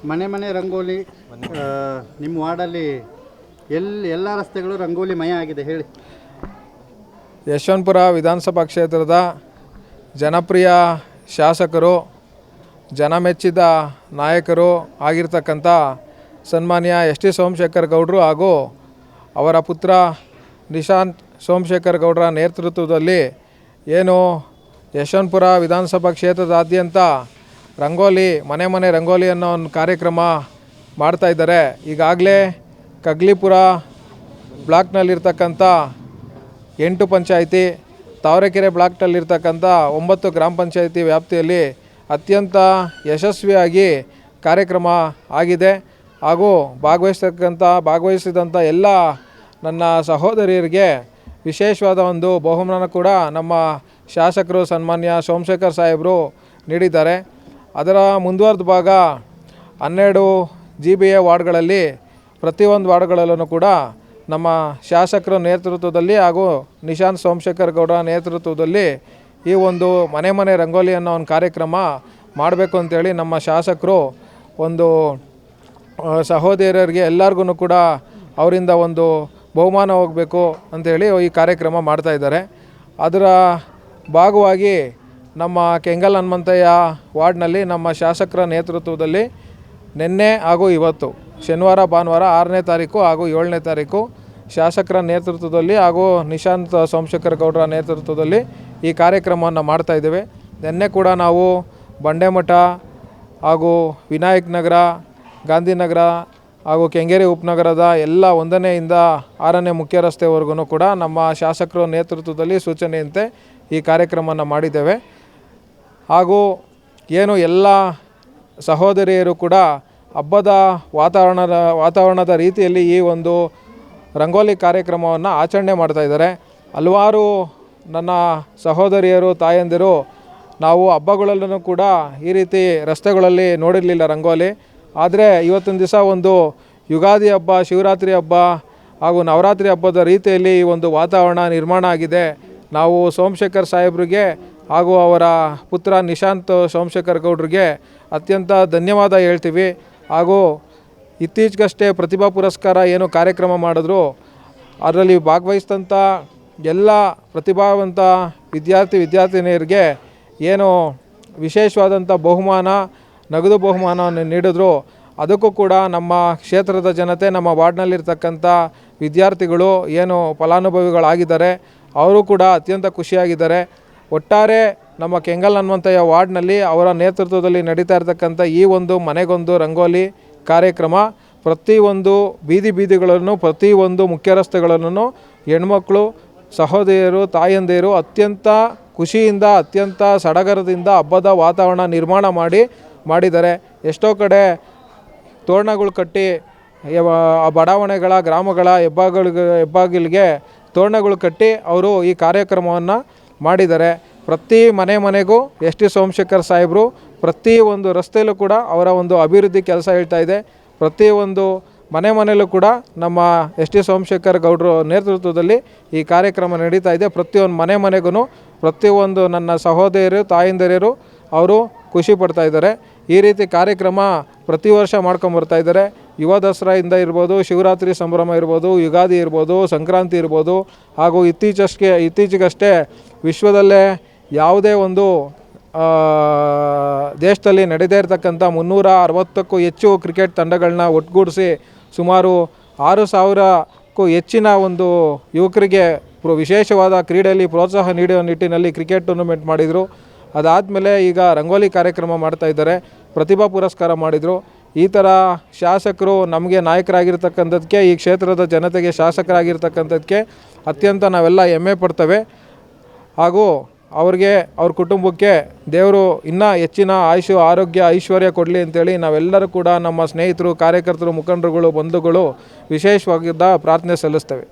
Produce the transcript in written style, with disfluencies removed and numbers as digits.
ಮನೆ ಮನೆ ರಂಗೋಲಿ ನಿಮ್ಮ ವಾರ್ಡಲ್ಲಿ ಎಲ್ಲ ರಸ್ತೆಗಳು ರಂಗೋಲಿ ಮಯ ಆಗಿದೆ ಹೇಳಿ. ಯಶವಂತಪುರ ವಿಧಾನಸಭಾ ಕ್ಷೇತ್ರದ ಜನಪ್ರಿಯ ಶಾಸಕರು, ಜನಮೆಚ್ಚಿದ ನಾಯಕರು ಆಗಿರ್ತಕ್ಕಂಥ ಸನ್ಮಾನ್ಯ ಎಸ್ ಟಿ ಸೋಮಶೇಖರ್ ಗೌಡರು ಹಾಗೂ ಅವರ ಪುತ್ರ ನಿಶಾಂತ್ ಸೋಮಶೇಖರ್ ಗೌಡರ ನೇತೃತ್ವದಲ್ಲಿ ಏನು ಯಶವಂತಪುರ ವಿಧಾನಸಭಾ ಕ್ಷೇತ್ರದಾದ್ಯಂತ ರಂಗೋಲಿ ಮನೆ ಮನೆ ರಂಗೋಲಿ ಅನ್ನೋ ಒಂದು ಕಾರ್ಯಕ್ರಮ ಮಾಡ್ತಾಯಿದ್ದಾರೆ. ಈಗಾಗಲೇ ಕಗ್ಲಿಪುರ ಬ್ಲಾಕ್ನಲ್ಲಿರ್ತಕ್ಕಂಥ 8 ಪಂಚಾಯಿತಿ, ತಾವರೆಕೆರೆ ಬ್ಲಾಕ್ನಲ್ಲಿರ್ತಕ್ಕಂಥ 9 ಗ್ರಾಮ ಪಂಚಾಯಿತಿ ವ್ಯಾಪ್ತಿಯಲ್ಲಿ ಅತ್ಯಂತ ಯಶಸ್ವಿಯಾಗಿ ಕಾರ್ಯಕ್ರಮ ಆಗಿದೆ. ಹಾಗೂ ಭಾಗವಹಿಸಿದಂಥ ಎಲ್ಲ ನನ್ನ ಸಹೋದರಿಯರಿಗೆ ವಿಶೇಷವಾದ ಒಂದು ಬಹುಮಾನ ಕೂಡ ನಮ್ಮ ಶಾಸಕರು ಸನ್ಮಾನ್ಯ ಸೋಮಶೇಖರ್ ಸಾಹೇಬರು ನೀಡಿದ್ದಾರೆ. ಅದರ ಮುಂದುವರೆದ ಭಾಗ 12 GBA ವಾರ್ಡ್ಗಳಲ್ಲಿ ಪ್ರತಿಯೊಂದು ವಾರ್ಡ್ಗಳಲ್ಲೂ ಕೂಡ ನಮ್ಮ ಶಾಸಕರ ನೇತೃತ್ವದಲ್ಲಿ ಹಾಗೂ ನಿಶಾಂತ್ ಸೋಮಶೇಖರ್ ಗೌಡರ ನೇತೃತ್ವದಲ್ಲಿ ಈ ಒಂದು ಮನೆ ಮನೆ ರಂಗೋಲಿ ಅನ್ನೋ ಒಂದು ಕಾರ್ಯಕ್ರಮ ಮಾಡಬೇಕು ಅಂತೇಳಿ ನಮ್ಮ ಶಾಸಕರು ಒಂದು ಸಹೋದರಿಯರಿಗೆ ಎಲ್ಲರಿಗೂ ಕೂಡ ಅವರಿಂದ ಒಂದು ಬಹುಮಾನ ಹೋಗಬೇಕು ಅಂಥೇಳಿ ಈ ಕಾರ್ಯಕ್ರಮ ಮಾಡ್ತಾಯಿದ್ದಾರೆ. ಅದರ ಭಾಗವಾಗಿ ನಮ್ಮ ಕೆಂಗಲ್ ಹನುಮಂತಯ್ಯ ವಾರ್ಡ್ನಲ್ಲಿ ನಮ್ಮ ಶಾಸಕರ ನೇತೃತ್ವದಲ್ಲಿ ನಿನ್ನೆ ಹಾಗೂ ಇವತ್ತು ಶನಿವಾರ ಭಾನುವಾರ 6ನೇ ತಾರೀಕು ಹಾಗೂ 7ನೇ ತಾರೀಕು ಶಾಸಕರ ನೇತೃತ್ವದಲ್ಲಿ ಹಾಗೂ ನಿಶಾಂತ್ ಸೋಮಶೇಖರ್ ಗೌಡರ ನೇತೃತ್ವದಲ್ಲಿ ಈ ಕಾರ್ಯಕ್ರಮವನ್ನು ಮಾಡ್ತಾಯಿದ್ದೇವೆ. ನಿನ್ನೆ ಕೂಡ ನಾವು ಬಂಡೆಮಠ ಹಾಗೂ ವಿನಾಯಕ್ ನಗರ, ಗಾಂಧಿನಗರ ಹಾಗೂ ಕೆಂಗೇರಿ ಉಪನಗರದ ಎಲ್ಲ 1ನೇಯಿಂದ 6ನೇ ಮುಖ್ಯ ರಸ್ತೆವರೆಗೂ ಕೂಡ ನಮ್ಮ ಶಾಸಕರ ನೇತೃತ್ವದಲ್ಲಿ ಸೂಚನೆಯಂತೆ ಈ ಕಾರ್ಯಕ್ರಮವನ್ನು ಮಾಡಿದ್ದೇವೆ. ಹಾಗೂ ಏನು ಎಲ್ಲ ಸಹೋದರಿಯರು ಕೂಡ ಹಬ್ಬದ ವಾತಾವರಣದ ರೀತಿಯಲ್ಲಿ ಈ ಒಂದು ರಂಗೋಲಿ ಕಾರ್ಯಕ್ರಮವನ್ನು ಆಚರಣೆ ಮಾಡ್ತಾಯಿದ್ದಾರೆ. ಹಲವಾರು ನನ್ನ ಸಹೋದರಿಯರು, ತಾಯಂದಿರು ನಾವು ಹಬ್ಬಗಳಲ್ಲೂ ಕೂಡ ಈ ರೀತಿ ರಸ್ತೆಗಳಲ್ಲಿ ನೋಡಿರಲಿಲ್ಲ ರಂಗೋಲಿ. ಆದರೆ ಇವತ್ತಿನ ದಿವಸ ಒಂದು ಯುಗಾದಿ ಹಬ್ಬ, ಶಿವರಾತ್ರಿ ಹಬ್ಬ ಹಾಗೂ ನವರಾತ್ರಿ ಹಬ್ಬದ ರೀತಿಯಲ್ಲಿ ಈ ಒಂದು ವಾತಾವರಣ ನಿರ್ಮಾಣ ಆಗಿದೆ. ನಾವು ಸೋಮಶೇಖರ್ ಸಾಹೇಬ್ರಿಗೆ ಹಾಗೂ ಅವರ ಪುತ್ರ ನಿಶಾಂತ್ ಸೋಮಶೇಖರ್ ಗೌಡ್ರಿಗೆ ಅತ್ಯಂತ ಧನ್ಯವಾದ ಹೇಳ್ತೀವಿ. ಹಾಗೂ ಇತ್ತೀಚೆಗಷ್ಟೇ ಪ್ರತಿಭಾ ಪುರಸ್ಕಾರ ಏನು ಕಾರ್ಯಕ್ರಮ ಮಾಡಿದ್ರು, ಅದರಲ್ಲಿ ಭಾಗವಹಿಸಿದಂಥ ಎಲ್ಲ ಪ್ರತಿಭಾವಂತ ವಿದ್ಯಾರ್ಥಿನಿಯರಿಗೆ ಏನು ವಿಶೇಷವಾದಂಥ ಬಹುಮಾನ, ನಗದು ಬಹುಮಾನವನ್ನು ನೀಡಿದ್ರು. ಅದಕ್ಕೂ ಕೂಡ ನಮ್ಮ ಕ್ಷೇತ್ರದ ಜನತೆ, ನಮ್ಮ ವಾರ್ಡ್ನಲ್ಲಿರ್ತಕ್ಕಂಥ ವಿದ್ಯಾರ್ಥಿಗಳು ಏನು ಫಲಾನುಭವಿಗಳಾಗಿದ್ದಾರೆ ಅವರು ಕೂಡ ಅತ್ಯಂತ ಖುಷಿಯಾಗಿದ್ದಾರೆ. ಒಟ್ಟಾರೆ ನಮ್ಮ ಕೆಂಗಲ್ ಹನುಮಂತಯ್ಯ ವಾರ್ಡ್ನಲ್ಲಿ ಅವರ ನೇತೃತ್ವದಲ್ಲಿ ನಡೀತಾ ಇರತಕ್ಕಂಥ ಈ ಒಂದು ಮನೆಗೊಂದು ರಂಗೋಲಿ ಕಾರ್ಯಕ್ರಮ ಪ್ರತಿಯೊಂದು ಬೀದಿಗಳನ್ನು, ಪ್ರತಿಯೊಂದು ಮುಖ್ಯ ರಸ್ತೆಗಳನ್ನು ಹೆಣ್ಮಕ್ಳು, ಸಹೋದರಿಯರು, ತಾಯಂದಿರು ಅತ್ಯಂತ ಖುಷಿಯಿಂದ, ಅತ್ಯಂತ ಸಡಗರದಿಂದ ಹಬ್ಬದ ವಾತಾವರಣ ನಿರ್ಮಾಣ ಮಾಡಿದ್ದಾರೆ. ಎಷ್ಟೋ ಕಡೆ ತೋರಣಗಳು ಕಟ್ಟಿ ಬಡಾವಣೆಗಳ, ಗ್ರಾಮಗಳ ಹೆಬ್ಬಾಗಿಲಿಗೆ ತೋರಣಗಳು ಕಟ್ಟಿ ಅವರು ಈ ಕಾರ್ಯಕ್ರಮವನ್ನು ಮಾಡಿದ್ದಾರೆ. ಪ್ರತಿ ಮನೆಗೂ ಎಸ್ ಟಿ ಸೋಮಶೇಖರ್ ಸಾಹೇಬರು ಪ್ರತಿ ಒಂದು ರಸ್ತೆಯಲ್ಲೂ ಕೂಡ ಅವರ ಒಂದು ಅಭಿವೃದ್ಧಿ ಕೆಲಸ ಹೇಳ್ತಾ ಇದೆ. ಪ್ರತಿಯೊಂದು ಮನೆಯಲ್ಲೂ ಕೂಡ ನಮ್ಮ ಎಸ್ ಟಿ ಸೋಮಶೇಖರ್ ಗೌಡರು ನೇತೃತ್ವದಲ್ಲಿ ಈ ಕಾರ್ಯಕ್ರಮ ನಡೀತಾ ಇದೆ. ಪ್ರತಿಯೊಂದು ಮನೆಗೂ ಪ್ರತಿಯೊಂದು ನನ್ನ ಸಹೋದರಿಯರು, ತಾಯಂದಿರು ಅವರು ಖುಷಿ ಪಡ್ತಾ ಇದ್ದಾರೆ. ಈ ರೀತಿ ಕಾರ್ಯಕ್ರಮ ಪ್ರತಿ ವರ್ಷ ಮಾಡ್ಕೊಂಬರ್ತಾ ಇದ್ದಾರೆ. ಯುವ ದಸರಾಯಿಂದ ಇರ್ಬೋದು, ಶಿವರಾತ್ರಿ ಸಂಭ್ರಮ ಇರ್ಬೋದು, ಯುಗಾದಿ ಇರ್ಬೋದು, ಸಂಕ್ರಾಂತಿ ಇರ್ಬೋದು, ಹಾಗೂ ಇತ್ತೀಚೆಗಷ್ಟೇ ವಿಶ್ವದಲ್ಲೇ ಯಾವುದೇ ಒಂದು ದೇಶದಲ್ಲಿ ನಡೀತಾ ಇರತಕ್ಕಂಥ 360ಕ್ಕೂ ಹೆಚ್ಚು ಕ್ರಿಕೆಟ್ ತಂಡಗಳನ್ನ ಒಟ್ಟುಗೂಡಿಸಿ ಸುಮಾರು 6,000ಕ್ಕೂ ಹೆಚ್ಚಿನ ಒಂದು ಯುವಕರಿಗೆ ವಿಶೇಷವಾದ ಕ್ರೀಡೆಯಲ್ಲಿ ಪ್ರೋತ್ಸಾಹ ನೀಡುವ ನಿಟ್ಟಿನಲ್ಲಿ ಕ್ರಿಕೆಟ್ ಟೂರ್ನಮೆಂಟ್ ಮಾಡಿದರು. ಅದಾದಮೇಲೆ ಈಗ ರಂಗೋಲಿ ಕಾರ್ಯಕ್ರಮ ಮಾಡ್ತಾಯಿದ್ದಾರೆ, ಪ್ರತಿಭಾ ಪುರಸ್ಕಾರ ಮಾಡಿದರು. ಈ ಥರ ಶಾಸಕರು ನಮಗೆ ನಾಯಕರಾಗಿರ್ತಕ್ಕಂಥದ್ದಕ್ಕೆ, ಈ ಕ್ಷೇತ್ರದ ಜನತೆಗೆ ಶಾಸಕರಾಗಿರ್ತಕ್ಕಂಥದ್ದಕ್ಕೆ ಅತ್ಯಂತ ನಾವೆಲ್ಲ ಹೆಮ್ಮೆ ಪಡ್ತೇವೆ. ಹಾಗೂ ಅವ್ರಿಗೆ, ಅವ್ರ ಕುಟುಂಬಕ್ಕೆ ದೇವರು ಇನ್ನೂ ಹೆಚ್ಚಿನ ಆಯುಷು, ಆರೋಗ್ಯ, ಐಶ್ವರ್ಯ ಕೊಡಲಿ ಅಂತೇಳಿ ನಾವೆಲ್ಲರೂ ಕೂಡ ನಮ್ಮ ಸ್ನೇಹಿತರು, ಕಾರ್ಯಕರ್ತರು, ಮುಖಂಡರುಗಳು, ಬಂಧುಗಳು ವಿಶೇಷವಾಗಿದ್ದ ಪ್ರಾರ್ಥನೆ ಸಲ್ಲಿಸ್ತೇವೆ.